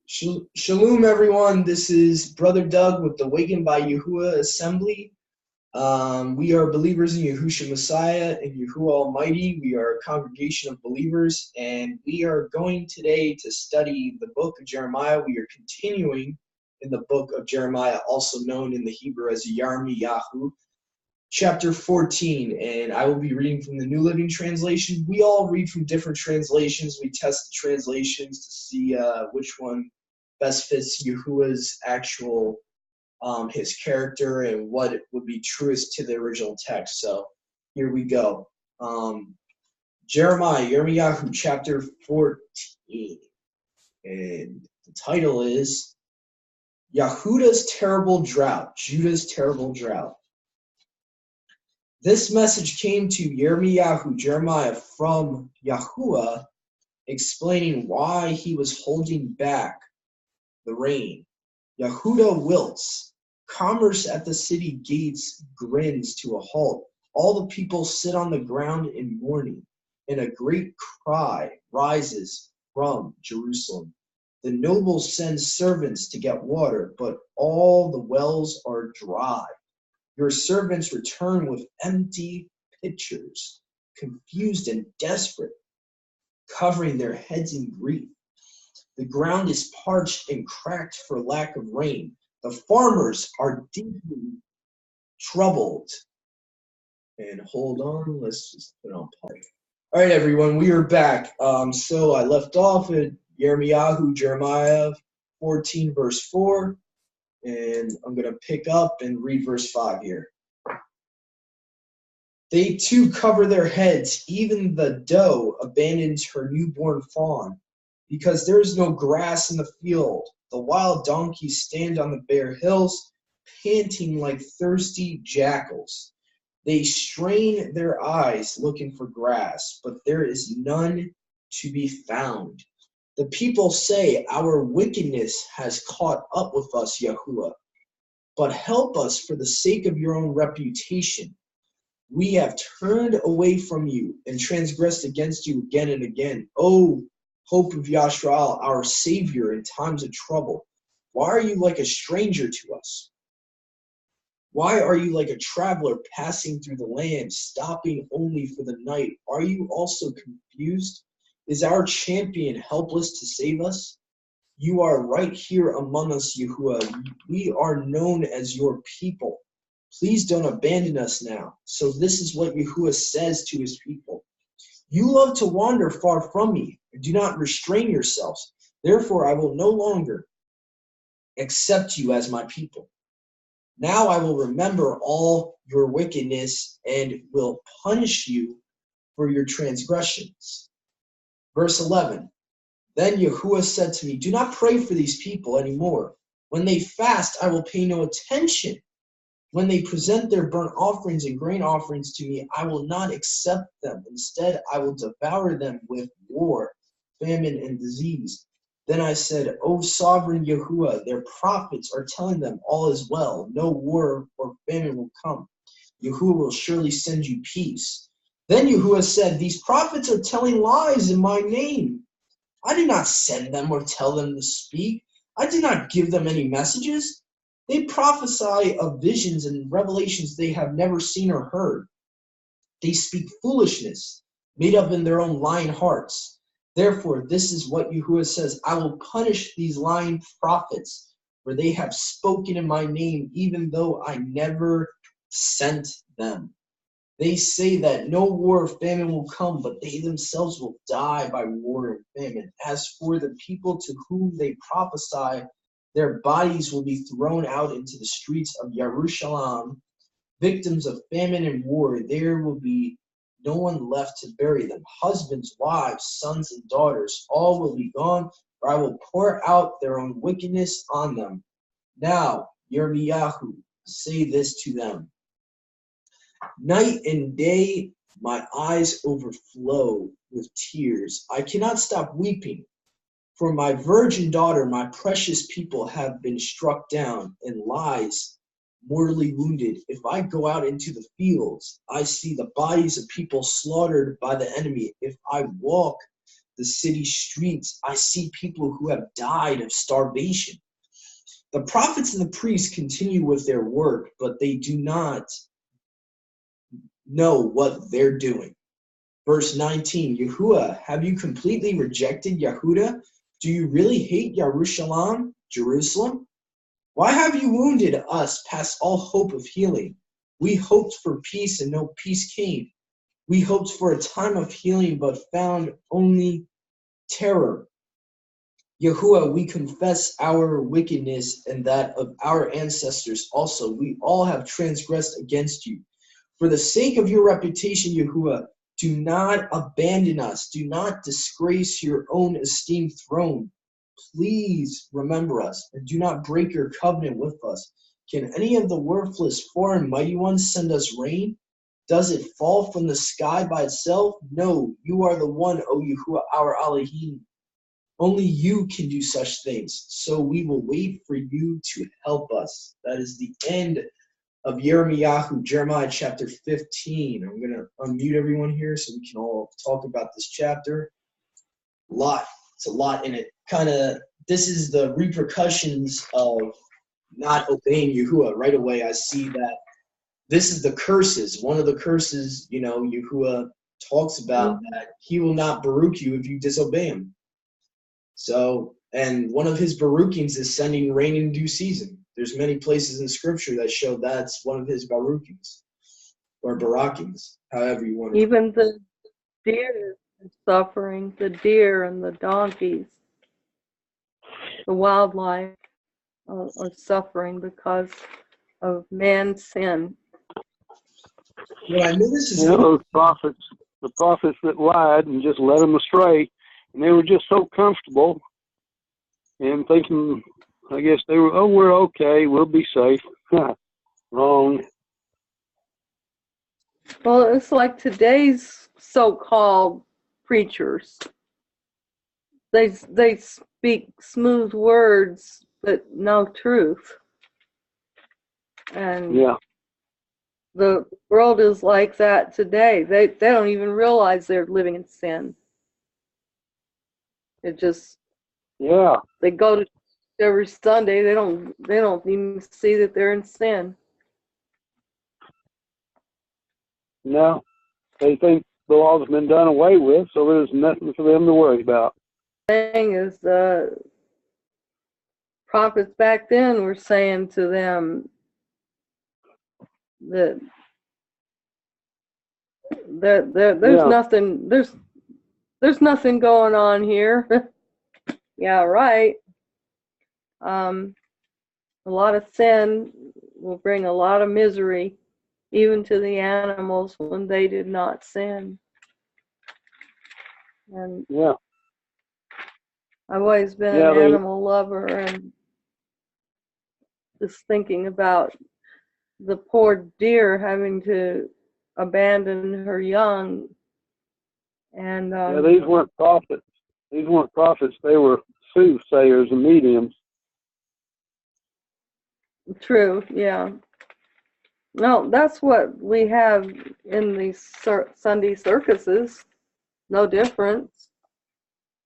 Shalom, everyone. This is Brother Doug with the Awakened by Yahuwah Assembly. We are believers in Yahushua Messiah and Yahuwah Almighty. We are a congregation of believers, and we are going today to study the book of Jeremiah. We are continuing in the book of Jeremiah, also known in the Hebrew as Yirmiyahu, chapter 14, and I will be reading from the New Living Translation. We all read from different translations. We test the translations to see which one best fits Yahuwah's actual his character and what would be truest to the original text. So here we go. Jeremiah, Yirmiyahu, chapter 14. And the title is Yehuda's Terrible Drought, Judah's Terrible Drought. This message came to Yirmiyahu, Jeremiah, from Yahuwah, explaining why he was holding back the rain. Yehuda wilts. Commerce at the city gates grins to a halt. All the people sit on the ground in mourning, and a great cry rises from Jerusalem. The nobles send servants to get water, but all the wells are dry. Your servants return with empty pitchers, confused and desperate, covering their heads in grief. The ground is parched and cracked for lack of rain. The farmers are deeply troubled. And hold on, let's just put on pause. All right, everyone, we are back. So I left off at Yirmiyahu, Jeremiah 14, verse 4. And I'm going to pick up and read verse 5 here. They too cover their heads. Even the doe abandons her newborn fawn, because there is no grass in the field. The wild donkeys stand on the bare hills, panting like thirsty jackals. They strain their eyes looking for grass, but there is none to be found. The people say, our wickedness has caught up with us, Yahuwah. But help us for the sake of your own reputation. We have turned away from you and transgressed against you again and again. O hope of Yashrael, our Savior in times of trouble, why are you like a stranger to us? Why are you like a traveler passing through the land, stopping only for the night? Are you also confused? Is our champion helpless to save us? You are right here among us, Yahuwah. We are known as your people. Please don't abandon us now. So this is what Yahuwah says to his people. You love to wander far from me, and do not restrain yourselves. Therefore I will no longer accept you as my people. Now I will remember all your wickedness and will punish you for your transgressions. Verse 11, then Yahuwah said to me, do not pray for these people anymore. When they fast, I will pay no attention. When they present their burnt offerings and grain offerings to me, I will not accept them. Instead, I will devour them with war, famine, and disease. Then I said, O sovereign Yahuwah, their prophets are telling them all is well. No war or famine will come. Yahuwah will surely send you peace. Then Yahuwah said, these prophets are telling lies in my name. I did not send them or tell them to speak. I did not give them any messages. They prophesy of visions and revelations they have never seen or heard. They speak foolishness, made up in their own lying hearts. Therefore, this is what Yahuwah says, I will punish these lying prophets, for they have spoken in my name, even though I never sent them. They say that no war or famine will come, but they themselves will die by war and famine. As for the people to whom they prophesy, their bodies will be thrown out into the streets of Jerusalem, victims of famine and war. There will be no one left to bury them. Husbands, wives, sons, and daughters, all will be gone, for I will pour out their own wickedness on them. Now, Yirmiyahu, say this to them. Night and day my eyes overflow with tears. I cannot stop weeping. For my virgin daughter, my precious people have been struck down and lies mortally wounded. If I go out into the fields, I see the bodies of people slaughtered by the enemy. If I walk the city streets, I see people who have died of starvation. The prophets and the priests continue with their work, but they do not know what they're doing. Verse 19, Yahuwah, have you completely rejected Yehuda? Do you really hate Yerushalayim, Jerusalem? Why have you wounded us past all hope of healing? We hoped for peace and no peace came. We hoped for a time of healing but found only terror. Yahuwah, we confess our wickedness and that of our ancestors also. We all have transgressed against you. For the sake of your reputation, Yahuwah, do not abandon us. Do not disgrace your own esteemed throne. Please remember us and do not break your covenant with us. Can any of the worthless foreign mighty ones send us rain? Does it fall from the sky by itself? No, you are the one, O Yahuwah, our Elohim. Only you can do such things, so we will wait for you to help us. That is the end of Jeremiah chapter 15. I'm going to unmute everyone here so we can all talk about this chapter. It's a lot in it. This is the repercussions of not obeying Yahuwah. Right away, I see that this is the curses. One of the curses, Yahuwah talks about that he will not baruch you if you disobey him. So, and one of his barukings is sending rain in due season. There's many places in Scripture that show that's one of his barukings, or barakings, however you want to. Even the deer is suffering, the deer and the donkeys, the wildlife are suffering because of man's sin. What I noticed is those prophets, the prophets that lied and just led them astray, and they were just so comfortable and thinking, I guess they were, we're okay, we'll be safe. Wrong. Well, it's like today's so-called preachers. They speak smooth words, but no truth. And yeah, the world is like that today. They don't even realize they're living in sin. It just they go to every Sunday. They don't even see that they're in sin. No, they think the law has been done away with, so there's nothing for them to worry about. The thing is, the prophets back then were saying to them that there's nothing there's nothing going on here. Yeah, right. A lot of sin will bring a lot of misery, even to the animals when they did not sin. And I've always been an animal lover, and just thinking about the poor deer having to abandon her young. And these weren't prophets. These weren't prophets. They were soothsayers and mediums. True, yeah. No, that's what we have in these Sunday circuses. No difference.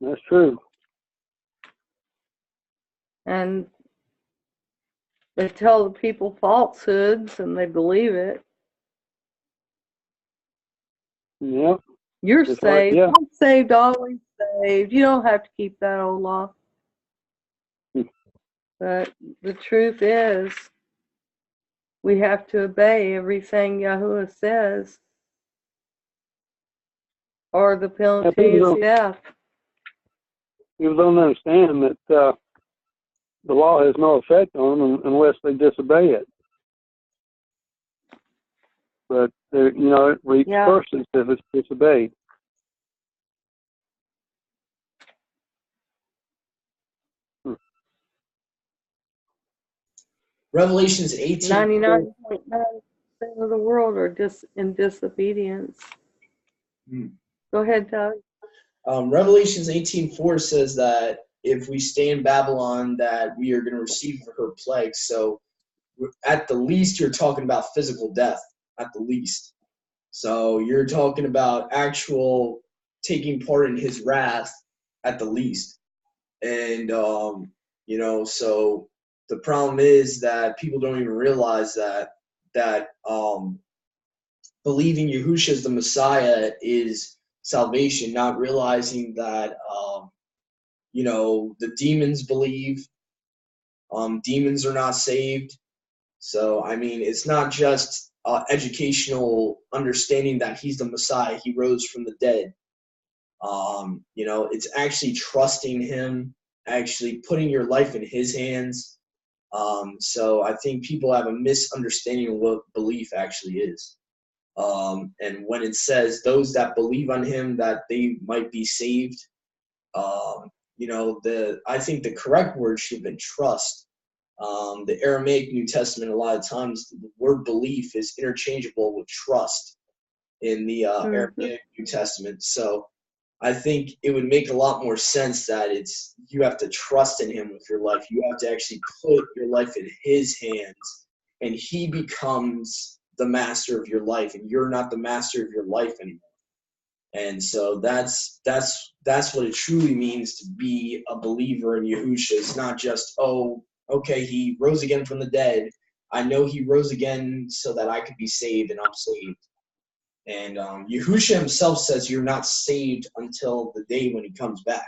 That's true. And they tell the people falsehoods and they believe it. Yep. You're saved. I'm saved, always saved. You don't have to keep that old law. But the truth is, we have to obey everything Yahuwah says, or the penalty is death. People don't understand that the law has no effect on them unless they disobey it. But it reaps curses if it's disobeyed. Revelations 18. 99.9% of the world are just in disobedience. Go ahead, Doug. Revelations 18:4 says that if we stay in Babylon, that we are going to receive her plague. So at the least, you're talking about physical death, at the least. So you're talking about actual taking part in his wrath at the least. And so the problem is that people don't even realize that believing Yahushua is the Messiah is salvation, not realizing that the demons believe. Demons are not saved. So, I mean, it's not just educational understanding that he's the Messiah. He rose from the dead. It's actually trusting him, actually putting your life in his hands. So I think people have a misunderstanding of what belief actually is. And when it says those that believe on him, that they might be saved, I think the correct word should have been trust. The Aramaic New Testament, a lot of times, the word belief is interchangeable with trust in the Aramaic New Testament. So I think it would make a lot more sense that you have to trust in him with your life. You have to actually put your life in his hands, and he becomes the master of your life, and you're not the master of your life anymore. And so that's what it truly means to be a believer in Yahushua. It's not just, oh, okay, he rose again from the dead. I know he rose again so that I could be saved, and I'm saved. And Yahushua himself says you're not saved until the day when he comes back.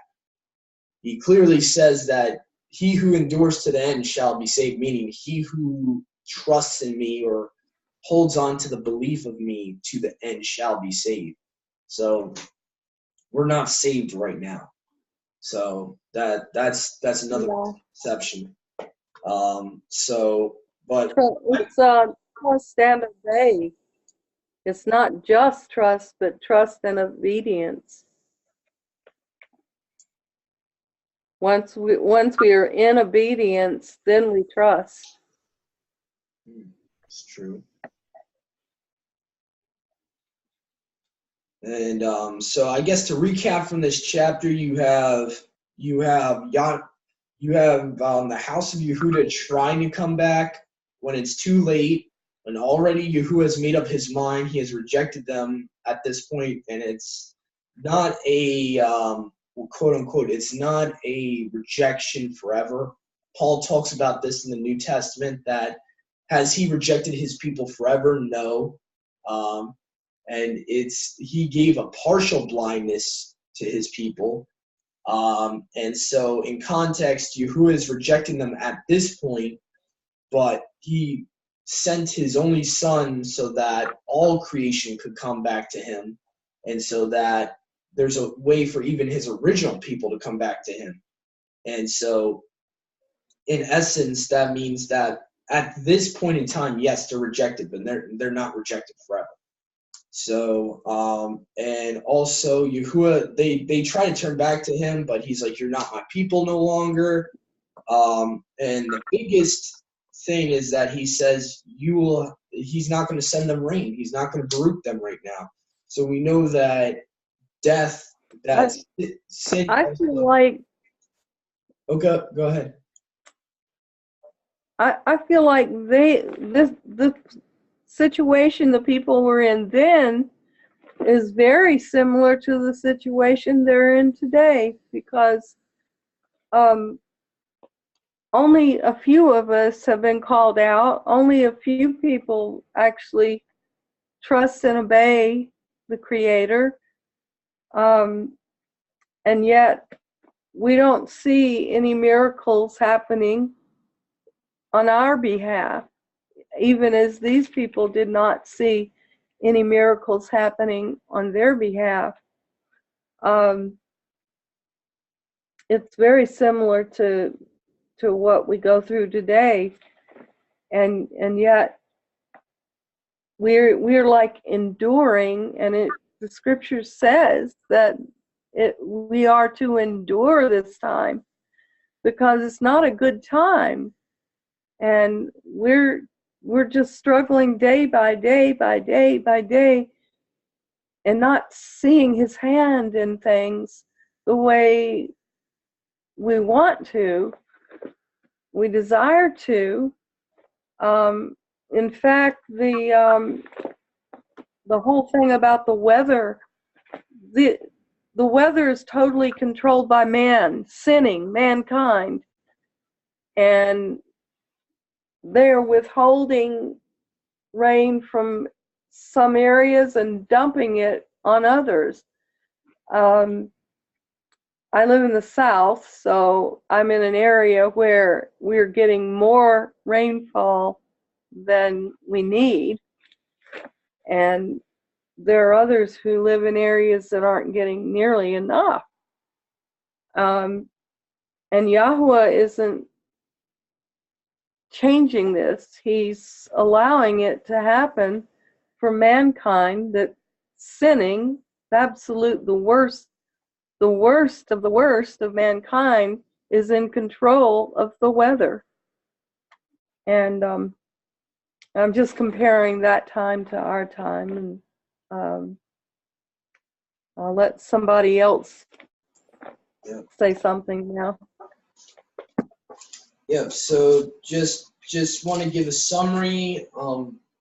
He clearly says that he who endures to the end shall be saved, meaning he who trusts in me or holds on to the belief of me to the end shall be saved. So we're not saved right now. So that's another exception. But it's trust and obey. It's not just trust, but trust and obedience. Once we are in obedience, then we trust. It's true. And so I guess to recap from this chapter, you have the house of Yehuda trying to come back when it's too late, when already Yahuwah has made up his mind. He has rejected them at this point, and it's not a quote unquote, it's not a rejection forever. Paul talks about this in the New Testament, that has he rejected his people forever? No. And he gave a partial blindness to his people. And so in context, Yahuwah is rejecting them at this point, but he sent his only son so that all creation could come back to him, and so that there's a way for even his original people to come back to him. And so in essence, that means that at this point in time, yes, they're rejected, but they're not rejected forever. So, and also Yahuwah, they try to turn back to him, but he's like, you're not my people no longer. And the biggest thing is that he says he's not going to send them rain. He's not going to baruch them right now. So we know that sin. I feel like. Okay, go ahead. I feel like the situation the people were in then is very similar to the situation they're in today, because only a few of us have been called out. Only a few people actually trust and obey the Creator. And yet we don't see any miracles happening on our behalf, even as these people did not see any miracles happening on their behalf. It's very similar to what we go through today, and yet we're like enduring, and the scripture says that we are to endure this time, because it's not a good time, and we're just struggling day by day by day by day, and not seeing his hand in things the way we want to, we desire to. In fact, the whole thing about the weather, the weather is totally controlled by man, sinning, mankind. And they're withholding rain from some areas and dumping it on others. I live in the South, so I'm in an area where we're getting more rainfall than we need. And there are others who live in areas that aren't getting nearly enough. And Yahuwah isn't changing this. He's allowing it to happen for mankind, that sinning, the worst of the worst of mankind, is in control of the weather. And I'm just comparing that time to our time, and I'll let somebody else say something now. Yep. So just want to give a summary.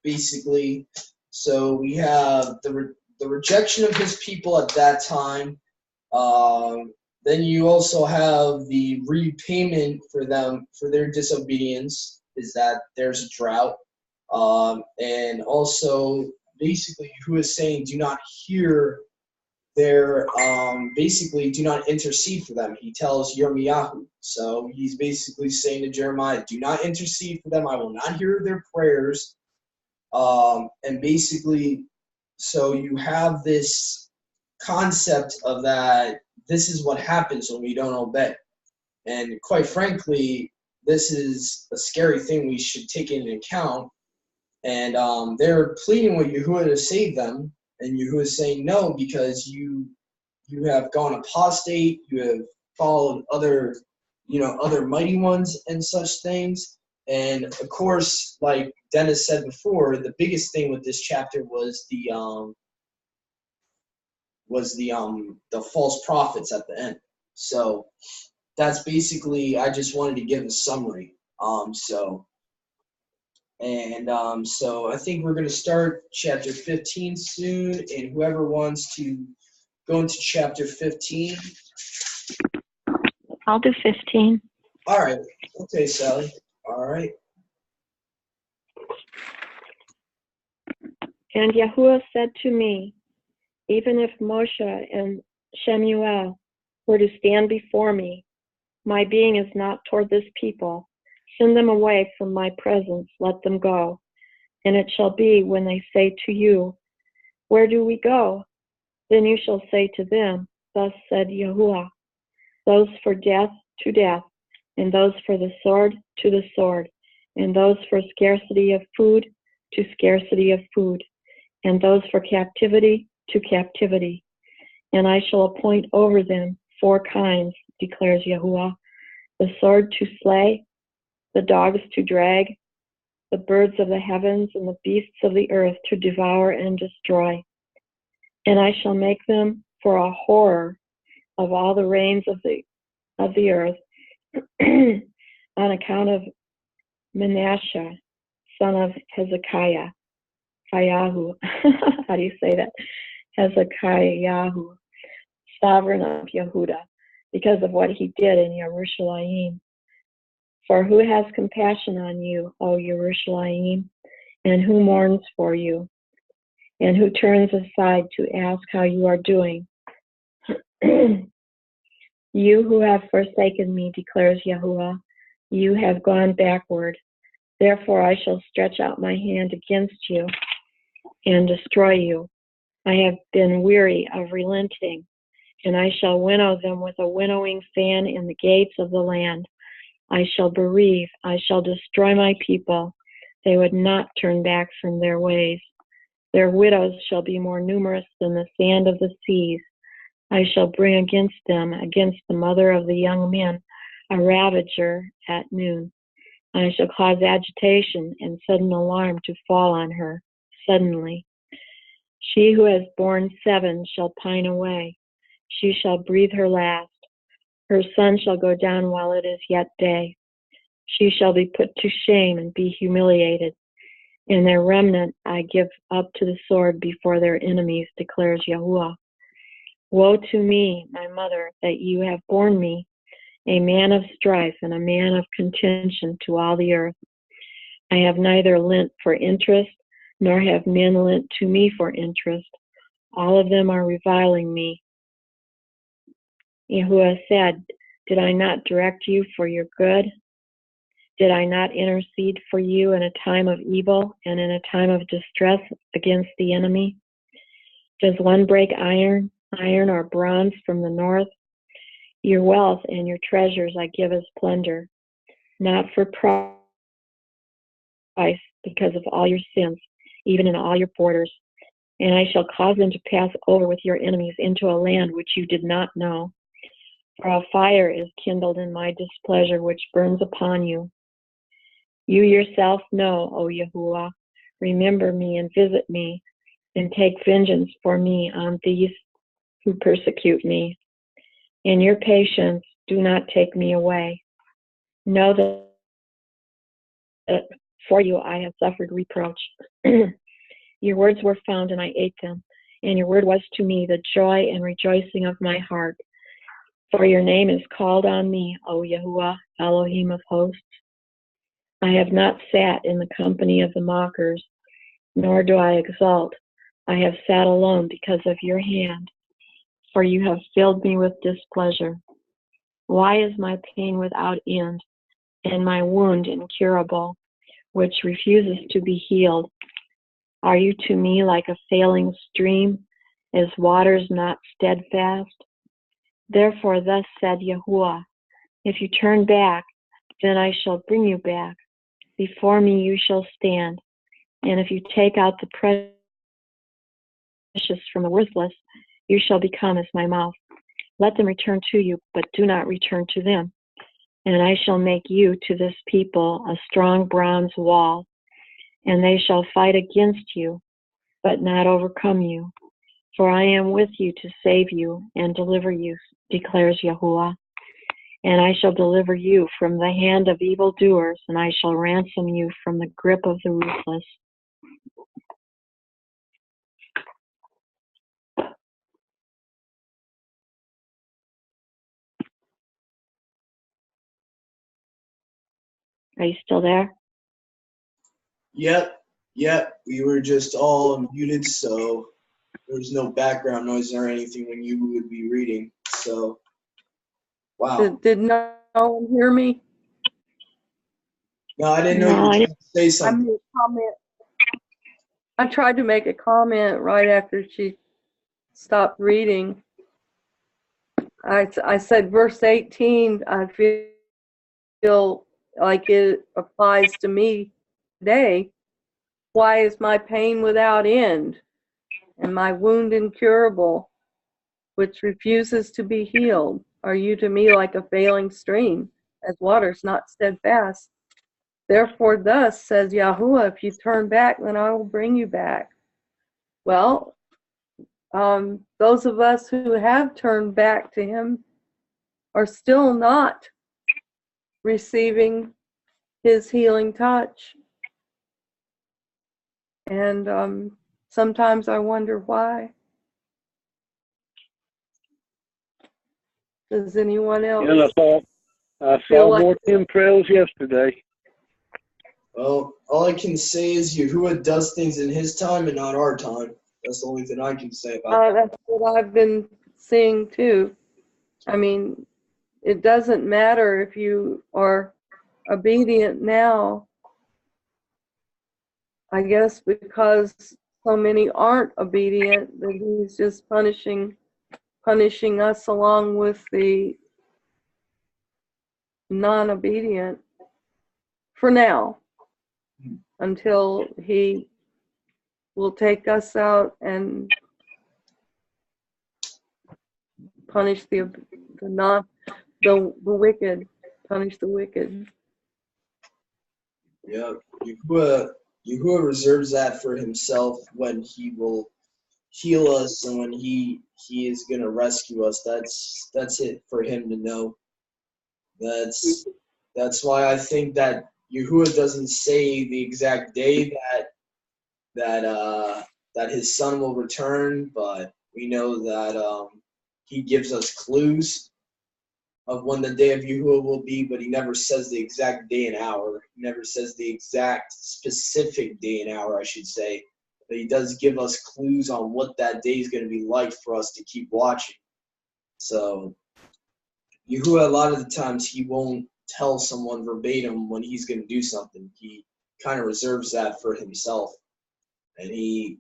Basically, so we have the rejection of his people at that time. Then you also have the repayment for them for their disobedience, is that there's a drought. And also, basically, who is saying, do not hear their, basically, do not intercede for them. He tells Yirmiyahu. So he's basically saying to Jeremiah, do not intercede for them. I will not hear their prayers. And basically, so you have this concept of that this is what happens when we don't obey. And quite frankly, this is a scary thing we should take into account. And they're pleading with Yahuwah to save them, and Yahuwah is saying no, because you have gone apostate, you have followed other mighty ones and such things. And of course, like Dennis said before, the biggest thing with this chapter was the false prophets at the end. So that's basically, I just wanted to give a summary. So I think we're going to start chapter 15 soon, and whoever wants to go into chapter 15. I'll do 15. All right. Okay, Sally. All right. And Yahuwah said to me, even if Moshe and Shemuel were to stand before me, my being is not toward this people. Send them away from my presence, let them go. And it shall be when they say to you, where do we go? Then you shall say to them, thus said Yahuwah, those for death to death, and those for the sword to the sword, and those for scarcity of food to scarcity of food, and those for captivity to captivity. And I shall appoint over them 4 kinds, declares Yahuwah, the sword to slay, the dogs to drag, the birds of the heavens and the beasts of the earth to devour and destroy. And I shall make them for a horror of all the reigns of the earth on account of Manasseh, son of Hezekiah, Hayahu, how do you say that? Hezekiah, sovereign of Yehuda, because of what he did in Yerushalayim. For who has compassion on you, O Yerushalayim, and who mourns for you, and who turns aside to ask how you are doing? You who have forsaken me, declares Yahuwah, you have gone backward. Therefore I shall stretch out my hand against you and destroy you. I have been weary of relenting, and I shall winnow them with a winnowing fan in the gates of the land. I shall bereave, I shall destroy my people. They would not turn back from their ways. Their widows shall be more numerous than the sand of the seas. I shall bring against them, against the mother of the young men, a ravager at noon. I shall cause agitation and sudden alarm to fall on her, suddenly. She who has borne 7 shall pine away. She shall breathe her last. Her sun shall go down while it is yet day. She shall be put to shame and be humiliated. And their remnant I give up to the sword before their enemies, declares Yahuwah. Woe to me, my mother, that you have borne me, a man of strife and a man of contention to all the earth. I have neither lent for interest, nor have men lent to me for interest. All of them are reviling me. Yahuwah said, did I not direct you for your good? Did I not intercede for you in a time of evil and in a time of distress against the enemy? Does one break iron or bronze from the north? Your wealth and your treasures I give as plunder, not for price, because of all your sins, even in all your borders. And I shall cause them to pass over with your enemies into a land which you did not know. For a fire is kindled in my displeasure, which burns upon you. You yourself know, O Yahuwah, remember me and visit me, and take vengeance for me on these who persecute me. In your patience, do not take me away. Know that for you I have suffered reproach. Your words were found, and I ate them, and your word was to me the joy and rejoicing of my heart. For your name is called on me, O Yahuwah, Elohim of hosts. I have not sat in the company of the mockers, nor do I exult. I have sat alone because of your hand, for you have filled me with displeasure. Why is my pain without end, and my wound incurable, which refuses to be healed? Are you to me like a failing stream, as waters not steadfast? Therefore thus said Yahuwah, if you turn back, then I shall bring you back. Before me you shall stand, and if you take out the precious from the worthless, you shall become as my mouth. Let them return to you, but do not return to them. And I shall make you to this people a strong bronze wall, and they shall fight against you, but not overcome you. For I am with you to save you and deliver you, declares Yahuwah. And I shall deliver you from the hand of evildoers, and I shall ransom you from the grip of the ruthless. Are you still there? Yep. We were just all muted, so there was no background noise or anything when you would be reading. So, wow. Did no one hear me? No, I didn't know you were trying to say I something. made a comment. I tried to make a comment right after she stopped reading. I said verse 18, I feel like it applies to me today. Why is my pain without end, and my wound incurable, which refuses to be healed? Are you to me like a failing stream, as waters not steadfast? Therefore thus says Yahuwah, if you turn back, then I will bring you back. Well, those of us who have turned back to him are still not receiving his healing touch. And sometimes I wonder why. Does anyone else? And I saw more chemtrails yesterday. Well, all I can say is Yahuwah does things in his time and not our time. That's the only thing I can say about that. That's what I've been seeing too. I mean, it doesn't matter if you are obedient now. I guess because so many aren't obedient, that he's just punishing us along with the non-obedient for now, until he will take us out and punish the wicked, punish the wicked. Yeah, Yahuwah reserves that for himself when he will heal us and when he is gonna rescue us. That's it for him to know. That's why I think that Yahuwah doesn't say the exact day that his son will return, but we know that he gives us clues of when the day of Yahuwah will be, but he never says the exact day and hour. He never says the exact specific day and hour, I should say. But he does give us clues on what that day is going to be like for us to keep watching. So Yahuwah, a lot of the times, he won't tell someone verbatim when he's going to do something. He kind of reserves that for himself. And he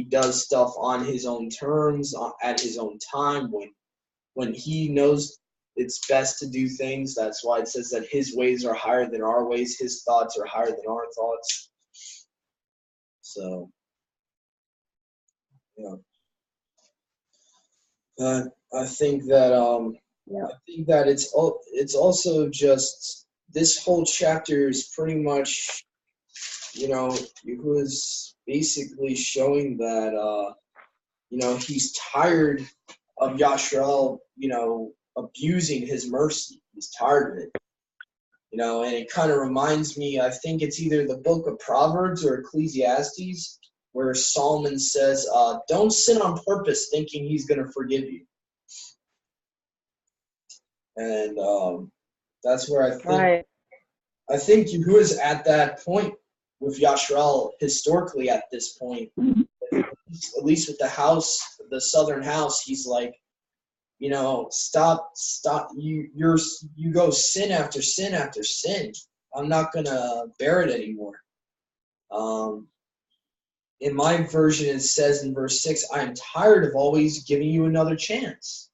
does stuff on his own terms, at his own time, when he knows it's best to do things. That's why it says that his ways are higher than our ways, his thoughts are higher than our thoughts. So, yeah. I think that it's also just, this whole chapter is pretty much, Yahuwah's basically showing that he's tired of Yashrael, abusing his mercy. He's tired of it. And it kind of reminds me, I think it's either the book of Proverbs or Ecclesiastes, where Solomon says, don't sin on purpose thinking he's going to forgive you. And that's where I think Yahuwah's at that point with Yashrael historically at this point. At least with the southern house, he's like, stop, you go sin after sin after sin. I'm not gonna bear it anymore. In my version, it says in verse 6, I am tired of always giving you another chance.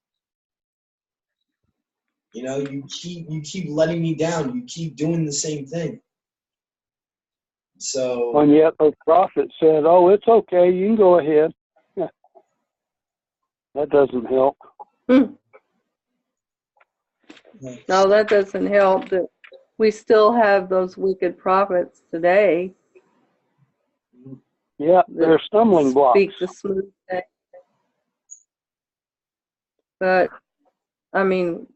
You keep letting me down. You keep doing the same thing. So. And yet the prophet said, "Oh, it's okay. You can go ahead." That doesn't help. No, that doesn't help. That we still have those wicked prophets today. Yeah, they're stumbling blocks. Speak the smooth thing. But, I mean,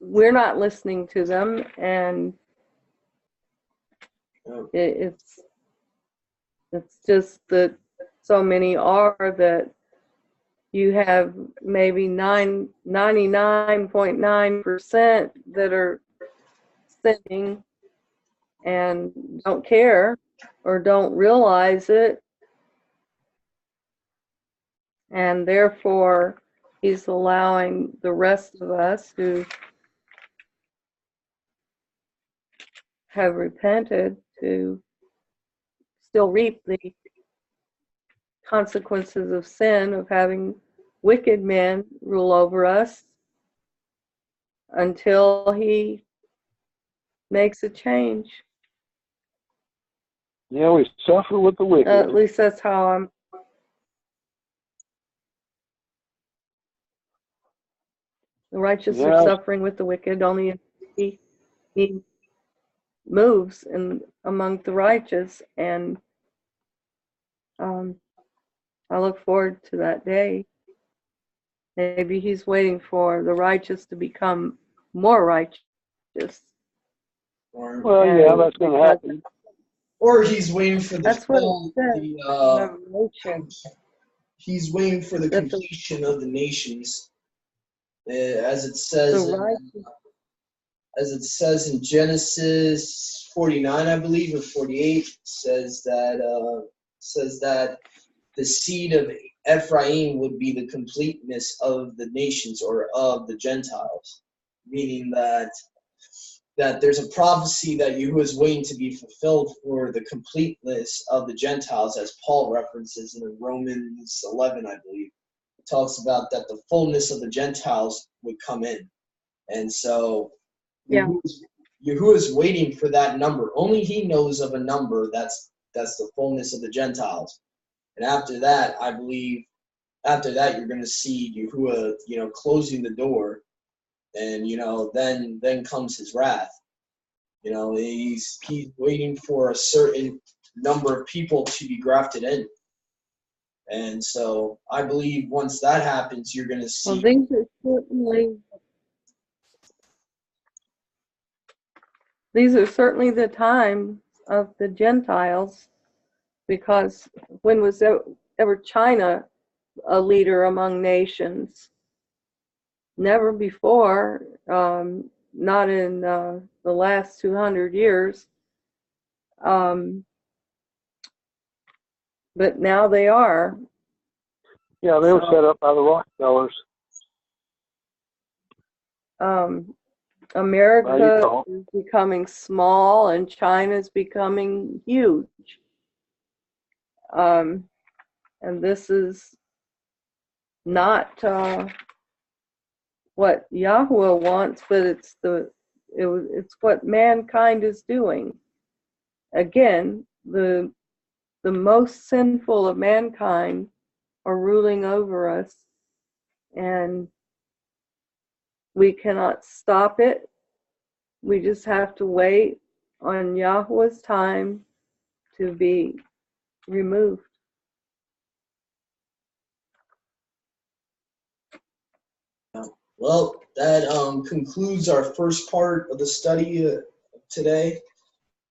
we're not listening to them, and it's just that so many are that you have maybe 99.9% that are sinning and don't care or don't realize it. And therefore, he's allowing the rest of us who have repented to still reap the consequences of sin, of having wicked men rule over us until he makes a change. Yeah, we suffer with the wicked. At least that's how I'm. The righteous are suffering with the wicked, only he moves among the righteous, and I look forward to that day. Maybe he's waiting for the righteous to become more righteous. Well, yeah, that's going to happen. Or he's waiting for he's waiting for the completion of the nations, as it says in Genesis 49, I believe, or 48, says that the seed of Ephraim would be the completeness of the nations, or of the Gentiles, meaning that there's a prophecy that Yahuwah is waiting to be fulfilled for the completeness of the Gentiles, as Paul references in Romans 11, I believe. It talks about that the fullness of the Gentiles would come in. And so Yahuwah is waiting for that number. Only he knows of a number that's the fullness of the Gentiles. And after that, I believe, you're going to see Yahuwah, closing the door. And then comes his wrath. He's waiting for a certain number of people to be grafted in, and so I believe once that happens, you're going to see. Well, these are certainly the time of the Gentiles, because when was ever China a leader among nations? never before, not in the last 200 years. But now they are. Yeah, they were set up by the Rockefellers. America is becoming small and China's becoming huge. And this is not what Yahweh wants, but it's what mankind is doing. Again, the most sinful of mankind are ruling over us, and we cannot stop it. We just have to wait on Yahweh's time to be removed. Well, that concludes our first part of the study today.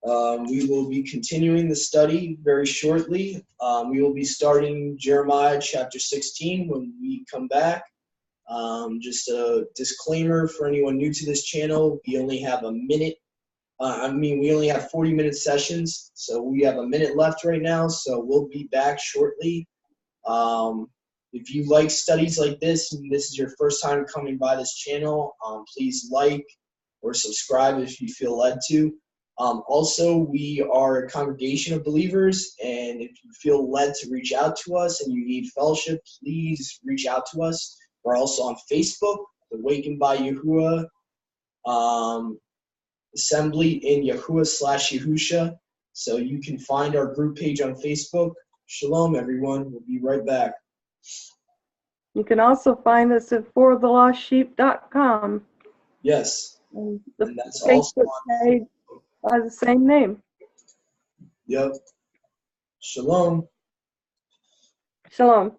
We will be continuing the study very shortly. We will be starting Jeremiah chapter 16 when we come back. Just a disclaimer for anyone new to this channel, we only have a minute. We only have 40-minute sessions, so we have a minute left right now, so we'll be back shortly. If you like studies like this and this is your first time coming by this channel, please like or subscribe if you feel led to. Also, we are a congregation of believers, and if you feel led to reach out to us and you need fellowship, please reach out to us. We're also on Facebook, Awakened by Yahuwah Assembly in Yahuwah/Yahusha. So you can find our group page on Facebook. Shalom, everyone. We'll be right back. You can also find us at forthelostsheep.com. Yes. And the And that's also Facebook page has the same name. Yep. Shalom. Shalom.